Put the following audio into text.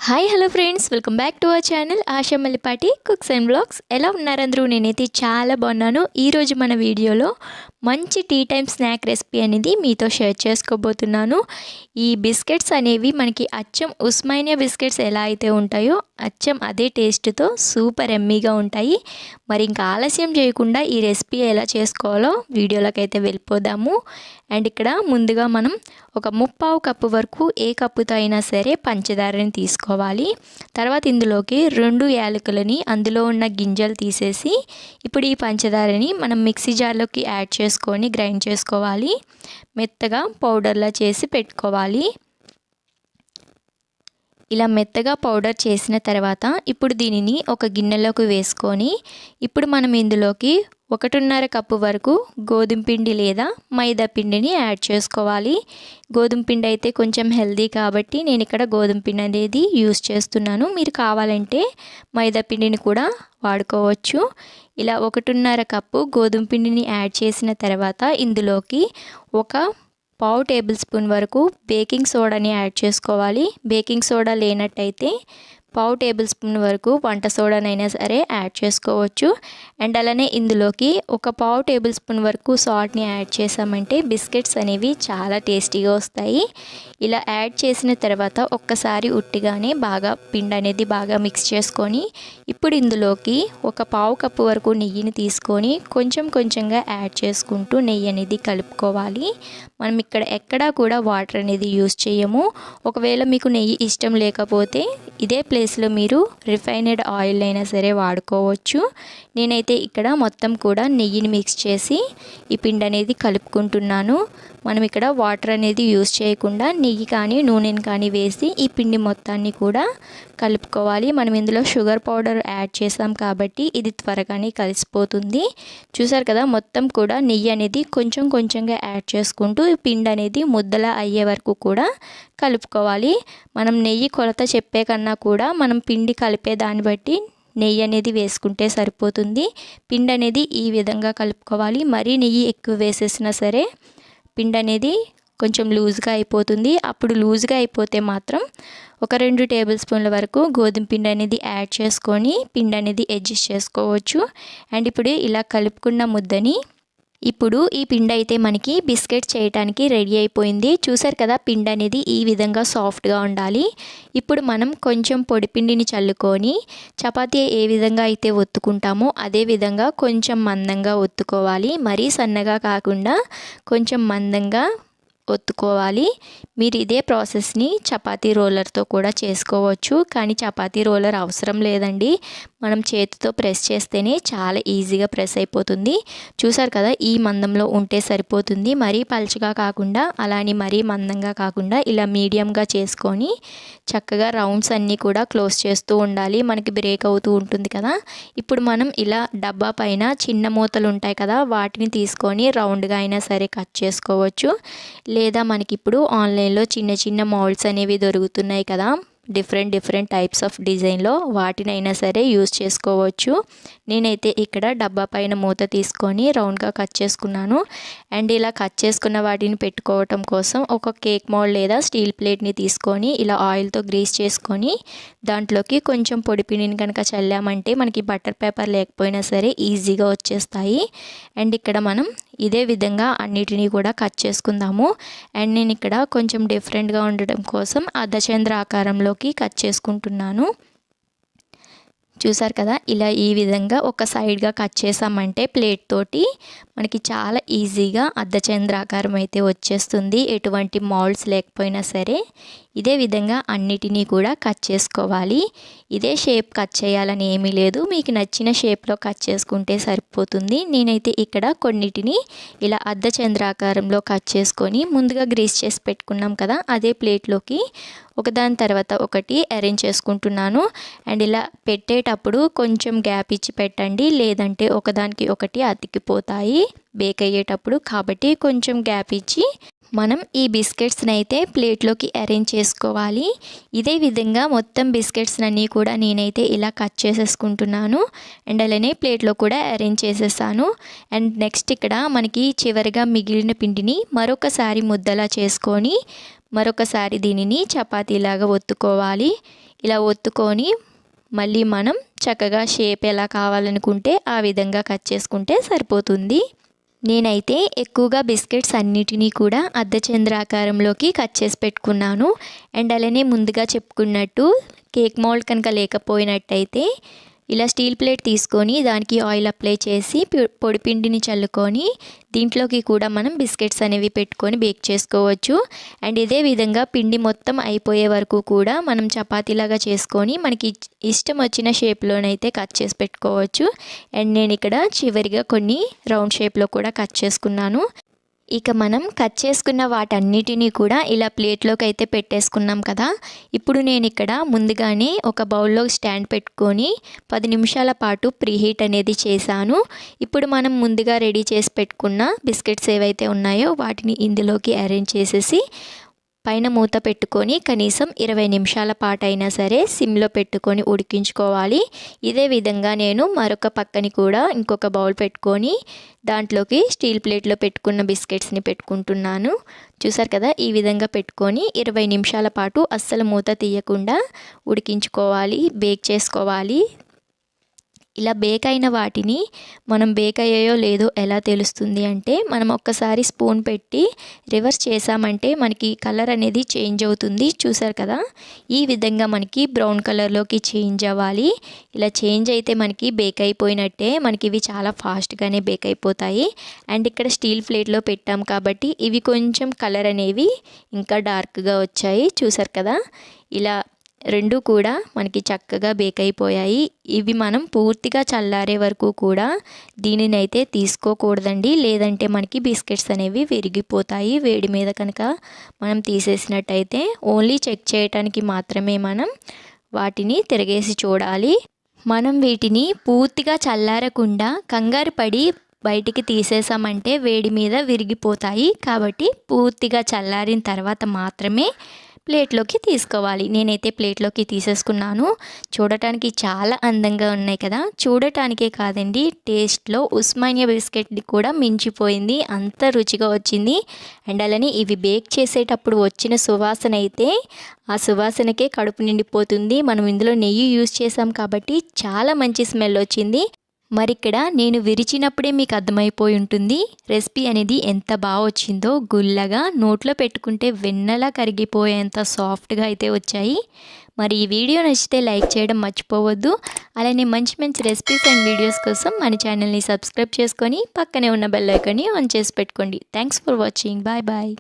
Hi hello friends, welcome back to our channel Asha Mallipati cooks and blogs. ఎలా ఉన్నారు అందరూ? నేనైతే చాలా బాగున్నాను. ఈరోజు మన వీడియోలో మంచి టీ టైమ్ స్నాక్ రెసిపీ అనేది మీతో షేర్ చేసుకోబోతున్నాను. ఈ బిస్కెట్స్ అనేవి మనకి అచ్చం ఉస్మానియా బిస్కెట్స్ ఎలా అయితే ఉంటాయో అచ్చం అదే టేస్ట్తో సూపర్ ఎమ్మీగా ఉంటాయి. మరి ఇంకా ఆలస్యం చేయకుండా ఈ రెసిపీ ఎలా చేసుకోవాలో వీడియోలోకి అయితే వెళ్ళిపోదాము. అండ్ ఇక్కడ ముందుగా మనం ఒక 3/4 కప్పు వరకు ఏ కప్పుతో అయినా సరే పంచదారని తీసుకోవాలి. తర్వాత ఇందులోకి 2 యాలకులని అందులో ఉన్న గింజలు తీసేసి ఇప్పుడు ఈ పంచదారని మనం మిక్సీ జార్లోకి యాడ్ చేసుకొని గ్రైండ్ చేసుకోవాలి. మెత్తగా పౌడర్లా చేసి పెట్టుకోవాలి. ఇలా మెత్తగా పౌడర్ చేసిన తర్వాత ఇప్పుడు దీనిని ఒక గిన్నెలోకి వేసుకొని ఇప్పుడు మనం ఇందులోకి 1.5 కప్పు వరకు గోధుమ పిండి లేదా మైదా పిండిని యాడ్ చేసుకోవాలి. గోధుమ పిండి అయితే కొంచెం హెల్దీ కాబట్టి నేను ఇక్కడ గోధుమ పిండి అనేది యూస్ చేస్తున్నాను. మీరు కావాలంటే మైదా పిండిని కూడా వాడుకోవచ్చు. ఇలా 1.5 కప్పు గోధుమ పిండిని యాడ్ చేసిన తర్వాత ఇందులోకి ఒక 1/2 టేబుల్ స్పూన్ వరకు బేకింగ్ సోడాని యాడ్ చేసుకోవాలి. బేకింగ్ సోడా లేనట్టయితే 1/2 టేబుల్ స్పూన్ వరకు వంట సోడానైనా సరే యాడ్ చేసుకోవచ్చు. అండ్ అలానే ఇందులోకి ఒక 1/2 టేబుల్ స్పూన్ వరకు సాల్ట్ని యాడ్ చేసామంటే బిస్కెట్స్ అనేవి చాలా టేస్టీగా వస్తాయి. ఇలా యాడ్ చేసిన తర్వాత ఒక్కసారి ఉట్టిగానే బాగా పిండి అనేది బాగా మిక్స్ చేసుకొని ఇప్పుడు ఇందులోకి ఒక 1/2 కప్పు వరకు నెయ్యిని తీసుకొని కొంచెం కొంచెంగా యాడ్ చేసుకుంటూ నెయ్యి అనేది కలుపుకోవాలి. మనం ఇక్కడ ఎక్కడా కూడా వాటర్ అనేది యూస్ చేయము. ఒకవేళ మీకు నెయ్యి ఇష్టం లేకపోతే ఇదే ప్లేస్లో మీరు రిఫైనడ్ ఆయిల్ అయినా సరే వాడుకోవచ్చు. నేనైతే ఇక్కడ మొత్తం కూడా నెయ్యిని మిక్స్ చేసి ఈ పిండి అనేది కలుపుకుంటున్నాను. మనం ఇక్కడ వాటర్ అనేది యూస్ చేయకుండా నెయ్యి కానీ నూనెని కానీ వేసి ఈ పిండి మొత్తాన్ని కూడా కలుపుకోవాలి. మనం ఇందులో షుగర్ పౌడర్ యాడ్ చేసాం కాబట్టి ఇది త్వరగానే కలిసిపోతుంది. చూసారు కదా, మొత్తం కూడా నెయ్యి అనేది కొంచెం కొంచెంగా యాడ్ చేసుకుంటూ ఈ పిండి అనేది ముద్దలా అయ్యే వరకు కూడా కలుపుకోవాలి. మనం నెయ్యి కొలత చెప్పే కన్నా కూడా మనం పిండి కలిపే దాన్ని బట్టి నెయ్యి అనేది వేసుకుంటే సరిపోతుంది. పిండి అనేది ఈ విధంగా కలుపుకోవాలి. మరీ నెయ్యి ఎక్కువ వేసేసినా సరే పిండి అనేది కొంచెం లూజ్గా అయిపోతుంది. అప్పుడు లూజ్గా అయిపోతే మాత్రం ఒక 2 టేబుల్ స్పూన్ల వరకు గోధుమ పిండి అనేది యాడ్ చేసుకొని పిండి అనేది అడ్జస్ట్ చేసుకోవచ్చు. అండ్ ఇప్పుడు ఇలా కలుపుకున్న ముద్దని ఇప్పుడు ఈ పిండి అయితే మనకి బిస్కెట్ చేయడానికి రెడీ అయిపోయింది. చూసారు కదా, పిండి అనేది ఈ విధంగా సాఫ్ట్గా ఉండాలి. ఇప్పుడు మనం కొంచెం పొడి పిండిని చల్లుకొని చపాతీ ఏ విధంగా అయితే ఒత్తుకుంటామో అదే విధంగా కొంచెం మందంగా ఒత్తుకోవాలి. మరీ సన్నగా కాకుండా కొంచెం మందంగా ఒత్తుకోవాలి. మీరు ఇదే ప్రాసెస్ని చపాతీ రోలర్తో కూడా చేసుకోవచ్చు. కానీ చపాతీ రోలర్ అవసరం లేదండి. మనం చేతితో ప్రెస్ చేస్తేనే చాలా ఈజీగా ప్రెస్ అయిపోతుంది. చూసారు కదా, ఈ మందంలో ఉంటే సరిపోతుంది. మరీ పలుచగా కాకుండా అలానే మరీ మందంగా కాకుండా ఇలా మీడియంగా చేసుకొని చక్కగా రౌండ్స్ అన్నీ కూడా క్లోజ్ చేస్తూ ఉండాలి. మనకి బ్రేక్ అవుతూ ఉంటుంది కదా. ఇప్పుడు మనం ఇలా డబ్బా పైన చిన్న మూతలు ఉంటాయి కదా, వాటిని తీసుకొని రౌండ్గా అయినా సరే కట్ చేసుకోవచ్చు. లేదా మనకి ఇప్పుడు ఆన్లైన్లో చిన్న చిన్న మౌల్డ్స్ అనేవి దొరుకుతున్నాయి కదా, డిఫరెంట్ టైప్స్ ఆఫ్ డిజైన్లో వాటినైనా సరే యూస్ చేసుకోవచ్చు. నేనైతే ఇక్కడ డబ్బా పైన మూత తీసుకొని రౌండ్గా కట్ చేసుకున్నాను. అండ్ ఇలా కట్ చేసుకున్న వాటిని పెట్టుకోవటం కోసం ఒక కేక్ మౌల్డ్ లేదా స్టీల్ ప్లేట్ని తీసుకొని ఇలా ఆయిల్తో గ్రీస్ చేసుకొని దాంట్లోకి కొంచెం పొడి పిండిని కనుక చల్లామంటే మనకి బటర్ పేపర్ లేకపోయినా సరే ఈజీగా వచ్చేస్తాయి. అండ్ ఇక్కడ మనం ఇదే విధంగా అన్నిటినీ కూడా కట్ చేసుకుందాము. అండ్ నేను ఇక్కడ కొంచెం డిఫరెంట్గా ఉండడం కోసం అర్ధచంద్ర ఆకారంలోకి కట్ చేసుకుంటున్నాను. చూసారు కదా, ఇలా ఈ విధంగా ఒక సైడ్గా కట్ చేసామంటే ప్లేట్ తోటి మనకి చాలా ఈజీగా అర్ధచంద్రాకారం అయితే వచ్చేస్తుంది. ఎటువంటి మౌల్డ్స్ లేకపోయినా సరే ఇదే విధంగా అన్నిటినీ కూడా కట్ చేసుకోవాలి. ఇదే షేప్ కట్ చేయాలని ఏమీ లేదు, మీకు నచ్చిన షేప్లో కట్ చేసుకుంటే సరిపోతుంది. నేనైతే ఇక్కడ కొన్నిటిని ఇలా అర్ధచంద్రాకారంలో కట్ చేసుకొని ముందుగా గ్రీస్ చేసి పెట్టుకున్నాం కదా అదే ప్లేట్లోకి ఒకదాని తర్వాత ఒకటి అరేంజ్ చేసుకుంటున్నాను. అండ్ ఇలా పెట్టేటప్పుడు కొంచెం గ్యాప్ ఇచ్చి పెట్టండి, లేదంటే ఒకదానికి ఒకటి అతికిపోతాయి బేక్ అయ్యేటప్పుడు. కాబట్టి కొంచెం గ్యాప్ ఇచ్చి మనం ఈ బిస్కెట్స్ని అయితే ప్లేట్లోకి అరేంజ్ చేసుకోవాలి. ఇదే విధంగా మొత్తం బిస్కెట్స్ని కూడా నేనైతే ఇలా కట్ చేసేసుకుంటున్నాను. అండ్ అలానే ప్లేట్లో కూడా అరేంజ్ చేసేసాను. అండ్ నెక్స్ట్ ఇక్కడ మనకి చివరిగా మిగిలిన పిండిని మరొకసారి ముద్దలా చేసుకొని మరొకసారి దీనిని చపాతీలాగా ఒత్తుకోవాలి. ఇలా ఒత్తుకొని మళ్ళీ మనం చక్కగా షేప్ ఎలా కావాలనుకుంటే ఆ విధంగా కట్ చేసుకుంటే సరిపోతుంది. నేనైతే ఎక్కువగా బిస్కెట్స్ అన్నిటినీ కూడా అర్ధచంద్రాకారంలోకి కట్ చేసి పెట్టుకున్నాను. అండ్ అలానే ముందుగా చెప్పుకున్నట్టు కేక్ మౌల్డ్ కనుక లేకపోయినట్టయితే ఇలా స్టీల్ ప్లేట్ తీసుకొని దానికి ఆయిల్ అప్లై చేసి పొడిపిండిని చల్లుకొని దీంట్లోకి కూడా మనం బిస్కెట్స్ అనేవి పెట్టుకొని బేక్ చేసుకోవచ్చు. అండ్ ఇదే విధంగా పిండి మొత్తం అయిపోయే వరకు కూడా మనం చపాతీలాగా చేసుకొని మనకి ఇష్టం వచ్చిన షేప్లోనైతే కట్ చేసి పెట్టుకోవచ్చు. అండ్ నేను ఇక్కడ చివరిగా కొన్ని రౌండ్ షేప్లో కూడా కట్ చేసుకున్నాను. ఇక మనం కట్ చేసుకున్న వాటన్నిటినీ కూడా ఇలా ప్లేట్లోకి అయితే పెట్టేసుకున్నాం కదా. ఇప్పుడు నేను ఇక్కడ ముందుగానే ఒక బౌల్లో స్టాండ్ పెట్టుకొని 10 నిమిషాల పాటు ప్రీహీట్ అనేది చేశాను. ఇప్పుడు మనం ముందుగా రెడీ చేసి పెట్టుకున్న బిస్కెట్స్ ఏవైతే ఉన్నాయో వాటిని ఇందులోకి అరేంజ్ చేసేసి పైన మూత పెట్టుకొని కనీసం 20 నిమిషాల పాటు అయినా సరే సిమ్లో పెట్టుకొని ఉడికించుకోవాలి. ఇదే విధంగా నేను మరొక పక్కని కూడా ఇంకొక బౌల్ పెట్టుకొని దాంట్లోకి స్టీల్ ప్లేట్లో పెట్టుకున్న బిస్కెట్స్ని పెట్టుకుంటున్నాను. చూసారు కదా, ఈ విధంగా పెట్టుకొని 20 నిమిషాల పాటు అస్సలు మూత తీయకుండా ఉడికించుకోవాలి, బేక్ చేసుకోవాలి. ఇలా బేక్ అయిన వాటిని మనం బేక్ అయ్యాయో లేదో ఎలా తెలుస్తుంది అంటే మనం ఒక్కసారి స్పూన్ పెట్టి రివర్స్ చేసామంటే మనకి కలర్ అనేది చేంజ్ అవుతుంది. చూసారు కదా, ఈ విధంగా మనకి బ్రౌన్ కలర్లోకి చేంజ్ అవ్వాలి. ఇలా చేంజ్ అయితే మనకి బేక్ అయిపోయినట్టే. మనకి ఇవి చాలా ఫాస్ట్గానే బేక్ అయిపోతాయి. అండ్ ఇక్కడ స్టీల్ ప్లేట్లో పెట్టాం కాబట్టి ఇవి కొంచెం కలర్ అనేవి ఇంకా డార్క్గా వచ్చాయి. చూసారు కదా, ఇలా రెండు కూడా మనకి చక్కగా బేక్ అయిపోయాయి. ఇవి మనం పూర్తిగా చల్లారే వరకు కూడా దీనిని అయితే తీసుకోకూడదండి, లేదంటే మనకి బిస్కెట్స్ అనేవి విరిగిపోతాయి. వేడి మీద కనుక మనం తీసేసినట్టయితే ఓన్లీ చెక్ చేయడానికి మాత్రమే మనం వాటిని తిరగేసి చూడాలి. మనం వీటిని పూర్తిగా చల్లారకుండా కంగారు పడి బయటికి తీసేసామంటే వేడి మీద విరిగిపోతాయి. కాబట్టి పూర్తిగా చల్లారిన తర్వాత మాత్రమే ప్లేట్లోకి తీసుకోవాలి. నేనైతే ప్లేట్లోకి తీసేసుకున్నాను. చూడటానికి చాలా అందంగా ఉన్నాయి కదా. చూడటానికే కాదండి, టేస్ట్లో ఉస్మానియా బిస్కెట్ కూడా మించిపోయింది, అంత రుచిగా వచ్చింది. అండ్ అలానే ఇవి బేక్ చేసేటప్పుడు వచ్చిన సువాసన అయితే ఆ సువాసనకే కడుపు నిండిపోతుంది. మనం ఇందులో నెయ్యి యూజ్ చేసాం కాబట్టి చాలా మంచి స్మెల్ వచ్చింది. మరి ఇక్కడ నేను విరిచినప్పుడే మీకు అర్థమైపోయి ఉంటుంది రెసిపీ అనేది ఎంత బాగా వచ్చిందో. గుల్లగా నోట్లో పెట్టుకుంటే వెన్నలా కరిగిపోయేంత సాఫ్ట్గా అయితే వచ్చాయి. మరి ఈ వీడియో నచ్చితే లైక్ చేయడం మర్చిపోవద్దు. అలానే మంచి మంచి రెసిపీస్ అండ్ వీడియోస్ కోసం మన ఛానల్ని సబ్స్క్రైబ్ చేసుకొని పక్కనే ఉన్న బెల్ ఐకాన్ని ఆన్ చేసి పెట్టుకోండి. Thanks for watching. Bye bye.